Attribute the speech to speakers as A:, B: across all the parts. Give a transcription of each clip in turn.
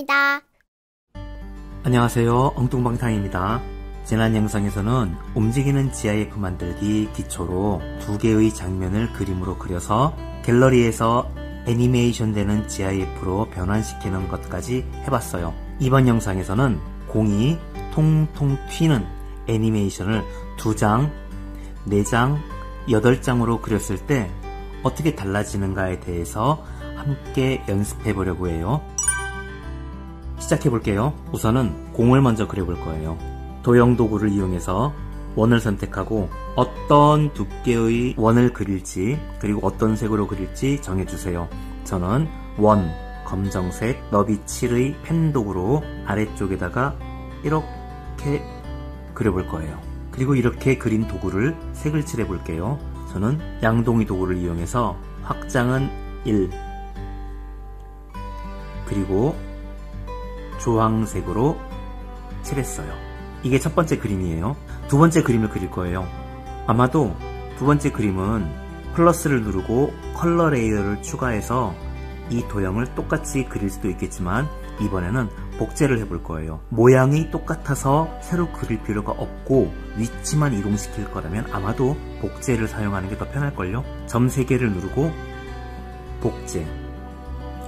A: 감사합니다.
B: 안녕하세요, 엉뚱방탕입니다. 지난 영상에서는 움직이는 GIF 만들기 기초로 두 개의 장면을 그림으로 그려서 갤러리에서 애니메이션 되는 GIF로 변환시키는 것까지 해봤어요. 이번 영상에서는 공이 통통 튀는 애니메이션을 2장, 4장, 8장으로 그렸을 때 어떻게 달라지는가에 대해서 함께 연습해 보려고 해요. 시작해 볼게요. 우선은 공을 먼저 그려볼 거예요. 도형 도구를 이용해서 원을 선택하고 어떤 두께의 원을 그릴지 그리고 어떤 색으로 그릴지 정해주세요. 저는 원, 검정색, 너비 7의 펜 도구로 아래쪽에다가 이렇게 그려볼 거예요. 그리고 이렇게 그린 도구를 색을 칠해 볼게요. 저는 양동이 도구를 이용해서 확장은 1, 그리고 주황색으로 칠했어요. 이게 첫 번째 그림이에요. 두 번째 그림을 그릴 거예요. 아마도 두 번째 그림은 플러스를 누르고 컬러 레이어를 추가해서 이 도형을 똑같이 그릴 수도 있겠지만 이번에는 복제를 해볼 거예요. 모양이 똑같아서 새로 그릴 필요가 없고 위치만 이동시킬 거라면 아마도 복제를 사용하는 게 더 편할걸요. 점 3개를 누르고 복제.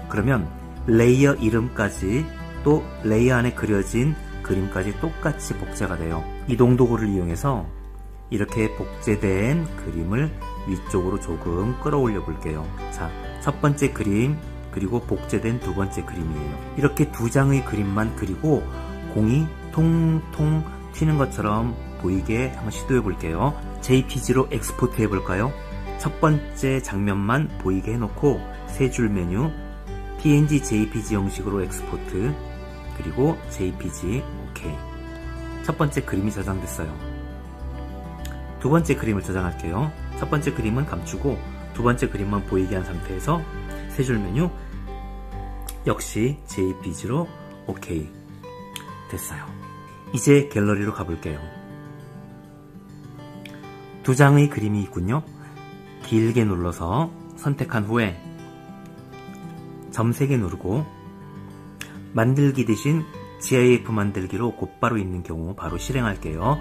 B: 그러면 레이어 이름까지 또 레이어 안에 그려진 그림까지 똑같이 복제가 돼요. 이동 도구를 이용해서 이렇게 복제된 그림을 위쪽으로 조금 끌어올려 볼게요. 자, 첫 번째 그림 그리고 복제된 두 번째 그림이에요. 이렇게 2장의 그림만 그리고 공이 통통 튀는 것처럼 보이게 한번 시도해 볼게요. JPG로 엑스포트 해 볼까요? 첫 번째 장면만 보이게 해놓고 세 줄 메뉴 PNG JPG 형식으로 엑스포트 그리고 JPG OK. 첫 번째 그림이 저장됐어요. 두 번째 그림을 저장할게요. 첫 번째 그림은 감추고 두 번째 그림만 보이게 한 상태에서 세 줄 메뉴 역시 JPG로 OK. 됐어요. 이제 갤러리로 가볼게요. 2장의 그림이 있군요. 길게 눌러서 선택한 후에 점 3개 누르고 만들기 대신 GIF 만들기로 곧바로 있는 경우 바로 실행할게요.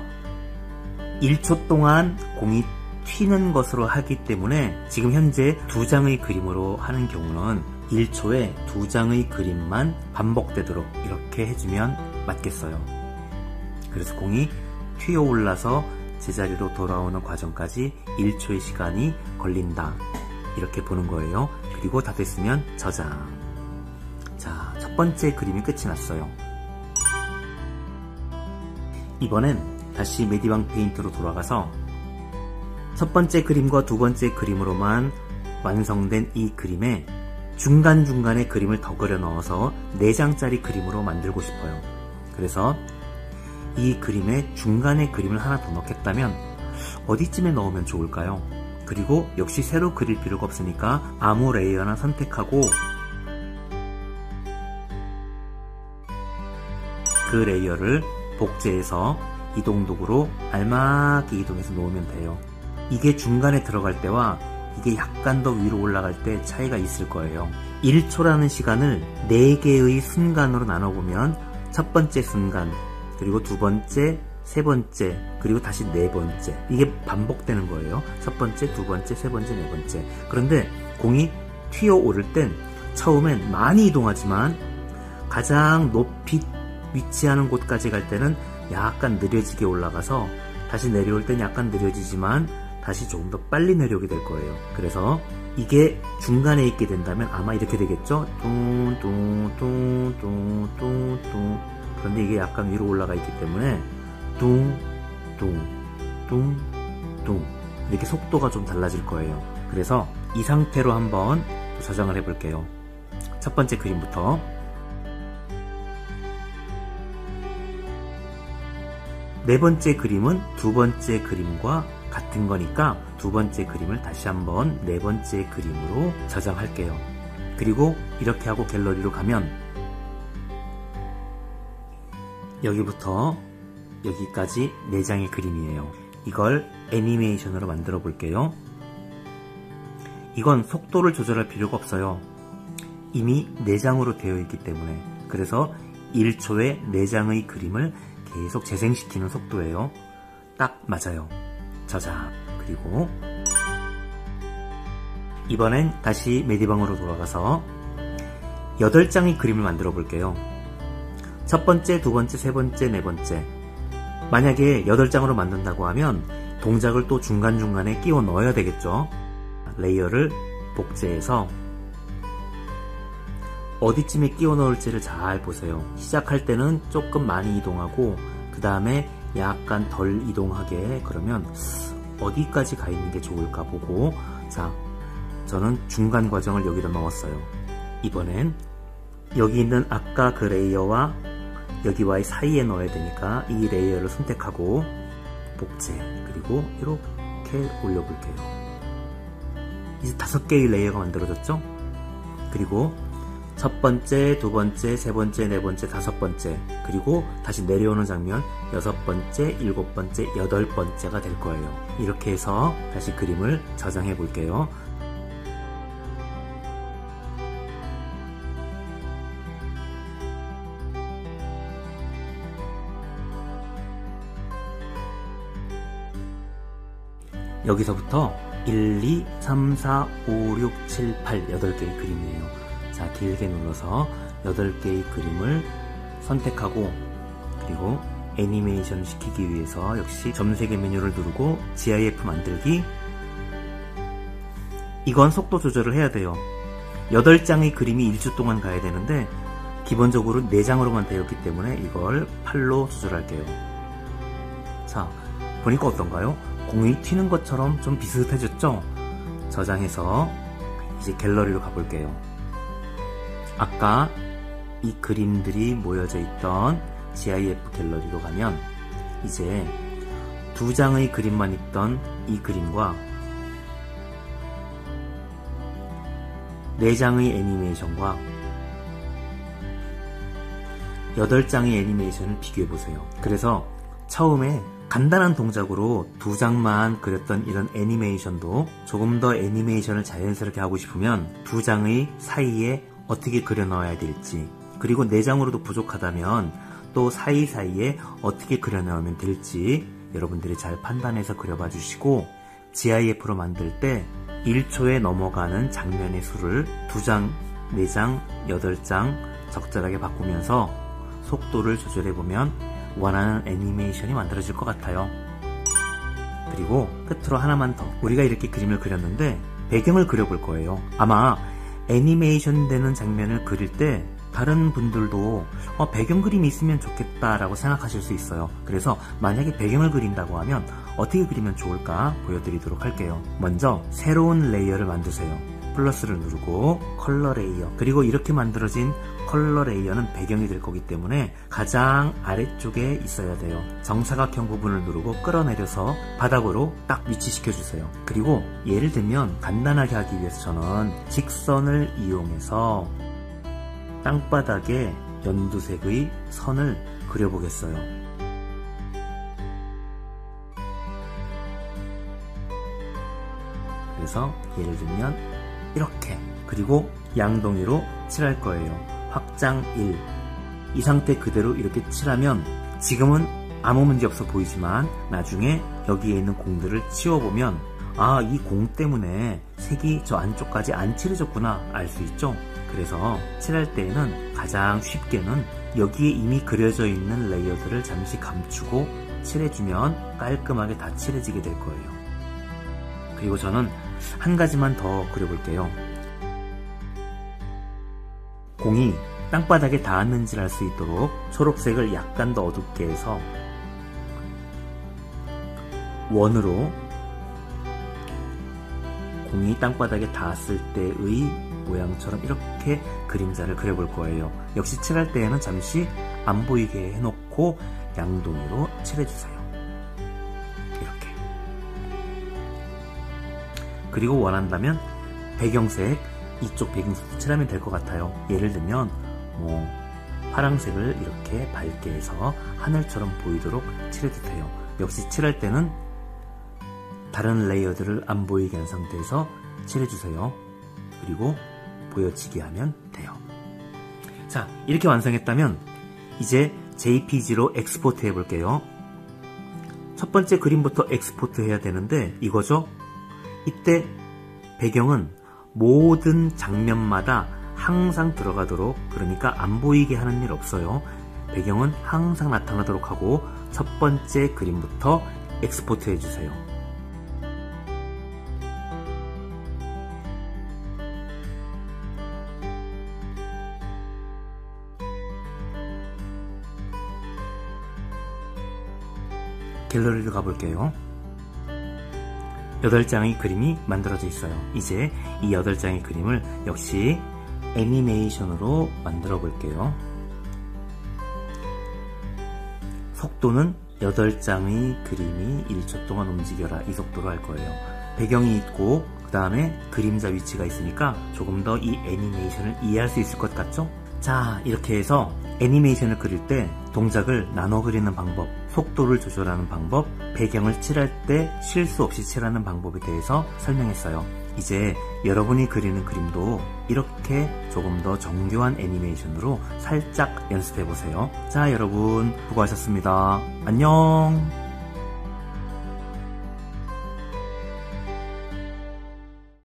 B: 1초 동안 공이 튀는 것으로 하기 때문에 지금 현재 2장의 그림으로 하는 경우는 1초에 2장의 그림만 반복되도록 이렇게 해주면 맞겠어요. 그래서 공이 튀어 올라서 제자리로 돌아오는 과정까지 1초의 시간이 걸린다. 이렇게 보는 거예요. 그리고 다 됐으면 저장. 자, 첫 번째 그림이 끝이 났어요. 이번엔 다시 메디방 페인트로 돌아가서 첫 번째 그림과 두 번째 그림으로만 완성된 이 그림에 중간중간에 그림을 더 그려 넣어서 4장짜리 그림으로 만들고 싶어요. 그래서 이 그림에 중간에 그림을 하나 더 넣겠다면 어디쯤에 넣으면 좋을까요? 그리고 역시 새로 그릴 필요가 없으니까 아무 레이어나 선택하고 그 레이어를 복제해서 이동 도구로 알맞게 이동해서 놓으면 돼요. 이게 중간에 들어갈 때와 이게 약간 더 위로 올라갈 때 차이가 있을 거예요. 1초라는 시간을 4개의 순간으로 나눠보면 첫 번째 순간, 그리고 두 번째, 세 번째, 그리고 다시 네 번째. 이게 반복되는 거예요. 첫 번째, 두 번째, 세 번째, 네 번째. 그런데 공이 튀어 오를 땐 처음엔 많이 이동하지만 가장 높이 위치하는 곳까지 갈 때는 약간 느려지게 올라가서 다시 내려올 땐 약간 느려지지만 다시 조금 더 빨리 내려오게 될 거예요. 그래서 이게 중간에 있게 된다면 아마 이렇게 되겠죠? 뚱뚱뚱뚱뚱뚱. 그런데 이게 약간 위로 올라가 있기 때문에 뚱뚱뚱뚱 이렇게 속도가 좀 달라질 거예요. 그래서 이 상태로 한번 저장을 해볼게요. 첫 번째 그림부터 네 번째 그림은 두 번째 그림과 같은 거니까 두 번째 그림을 다시 한번 네 번째 그림으로 저장할게요. 그리고 이렇게 하고 갤러리로 가면 여기부터 여기까지 4장의 그림이에요. 이걸 애니메이션으로 만들어 볼게요. 이건 속도를 조절할 필요가 없어요. 이미 4장으로 되어 있기 때문에 그래서 1초에 4장의 그림을 계속 재생시키는 속도예요. 딱 맞아요. 저장. 그리고 이번엔 다시 메디방으로 돌아가서 8장의 그림을 만들어 볼게요. 첫 번째, 두 번째, 세 번째, 네 번째. 만약에 8장으로 만든다고 하면 동작을 또 중간중간에 끼워 넣어야 되겠죠. 레이어를 복제해서 어디쯤에 끼워 넣을지를 잘 보세요. 시작할 때는 조금 많이 이동하고 그 다음에 약간 덜 이동하게, 그러면 어디까지 가 있는 게 좋을까 보고, 자, 저는 중간 과정을 여기다 넣었어요. 이번엔 여기 있는 아까 그 레이어와 여기와의 사이에 넣어야 되니까 이 레이어를 선택하고 복제, 그리고 이렇게 올려볼게요. 이제 5개의 레이어가 만들어졌죠? 그리고 첫 번째, 두 번째, 세 번째, 네 번째, 5번째, 그리고 다시 내려오는 장면 6번째, 7번째, 8번째가 될 거예요. 이렇게 해서 다시 그림을 저장해 볼게요. 여기서부터 1, 2, 3, 4, 5, 6, 7, 8, 8개의 그림이에요. 자, 길게 눌러서 8개의 그림을 선택하고, 그리고 애니메이션 시키기 위해서 역시 점세개 메뉴를 누르고 GIF 만들기. 이건 속도 조절을 해야 돼요. 8장의 그림이 1초 동안 가야 되는데 기본적으로 4장으로만 되었기 때문에 이걸 8로 조절할게요. 자, 보니까 어떤가요? 공이 튀는 것처럼 좀 비슷해졌죠? 저장해서 이제 갤러리로 가볼게요. 아까 이 그림들이 모여져 있던 GIF 갤러리로 가면 이제 2장의 그림만 있던 이 그림과 4장의 애니메이션과 8장의 애니메이션을 비교해보세요. 그래서 처음에 간단한 동작으로 2장만 그렸던 이런 애니메이션도 조금 더 애니메이션을 자연스럽게 하고 싶으면 2장의 사이에 어떻게 그려 넣어야 될지, 그리고 4장으로도 부족하다면 또 사이사이에 어떻게 그려 넣으면 될지 여러분들이 잘 판단해서 그려봐 주시고, GIF로 만들 때 1초에 넘어가는 장면의 수를 2장, 4장, 8장 적절하게 바꾸면서 속도를 조절해보면 원하는 애니메이션이 만들어질 것 같아요. 그리고 끝으로 하나만 더. 우리가 이렇게 그림을 그렸는데 배경을 그려볼 거예요. 아마 애니메이션 되는 장면을 그릴 때 다른 분들도 배경 그림이 있으면 좋겠다 라고 생각하실 수 있어요. 그래서 만약에 배경을 그린다고 하면 어떻게 그리면 좋을까 보여드리도록 할게요. 먼저 새로운 레이어를 만드세요. 플러스를 누르고 컬러 레이어, 그리고 이렇게 만들어진 컬러 레이어는 배경이 될 거기 때문에 가장 아래쪽에 있어야 돼요. 정사각형 부분을 누르고 끌어내려서 바닥으로 딱 위치시켜 주세요. 그리고 예를 들면 간단하게 하기 위해서 저는 직선을 이용해서 땅바닥에 연두색의 선을 그려보겠어요. 그래서 예를 들면 이렇게, 그리고 양동이로 칠할 거예요. 확장 1. 이 상태 그대로 이렇게 칠하면 지금은 아무 문제 없어 보이지만 나중에 여기에 있는 공들을 치워보면 아, 이 공 때문에 색이 저 안쪽까지 안 칠해졌구나 알 수 있죠. 그래서 칠할 때에는 가장 쉽게는 여기에 이미 그려져 있는 레이어들을 잠시 감추고 칠해주면 깔끔하게 다 칠해지게 될 거예요. 그리고 저는 한 가지만 더 그려볼게요. 공이 땅바닥에 닿았는지를 알 수 있도록 초록색을 약간 더 어둡게 해서 원으로 공이 땅바닥에 닿았을 때의 모양처럼 이렇게 그림자를 그려볼 거예요. 역시 칠할 때에는 잠시 안 보이게 해놓고 양동이로 칠해주세요. 이렇게. 그리고 원한다면 배경색, 이쪽 배경색도 칠하면 될 것 같아요. 예를 들면 파란색을 이렇게 밝게 해서 하늘처럼 보이도록 칠해도 돼요. 역시 칠할 때는 다른 레이어들을 안 보이게 한 상태에서 칠해주세요. 그리고 보여지게 하면 돼요. 자, 이렇게 완성했다면 이제 JPG로 엑스포트 해볼게요. 첫 번째 그림부터 엑스포트 해야 되는데 이거죠? 이때 배경은 모든 장면마다 항상 들어가도록, 그러니까 안 보이게 하는 일 없어요. 배경은 항상 나타나도록 하고 첫 번째 그림부터 엑스포트 해주세요. 갤러리로 가볼게요. 8장의 그림이 만들어져 있어요. 이제 이 8장의 그림을 역시 애니메이션으로 만들어 볼게요. 속도는 8장의 그림이 1초 동안 움직여라, 이 속도로 할 거예요. 배경이 있고 그 다음에 그림자 위치가 있으니까 조금 더 이 애니메이션을 이해할 수 있을 것 같죠? 자, 이렇게 해서 애니메이션을 그릴 때 동작을 나눠 그리는 방법, 속도를 조절하는 방법, 배경을 칠할 때 실수 없이 칠하는 방법에 대해서 설명했어요. 이제 여러분이 그리는 그림도 이렇게 조금 더 정교한 애니메이션으로 살짝 연습해보세요. 자, 여러분 수고하셨습니다. 안녕.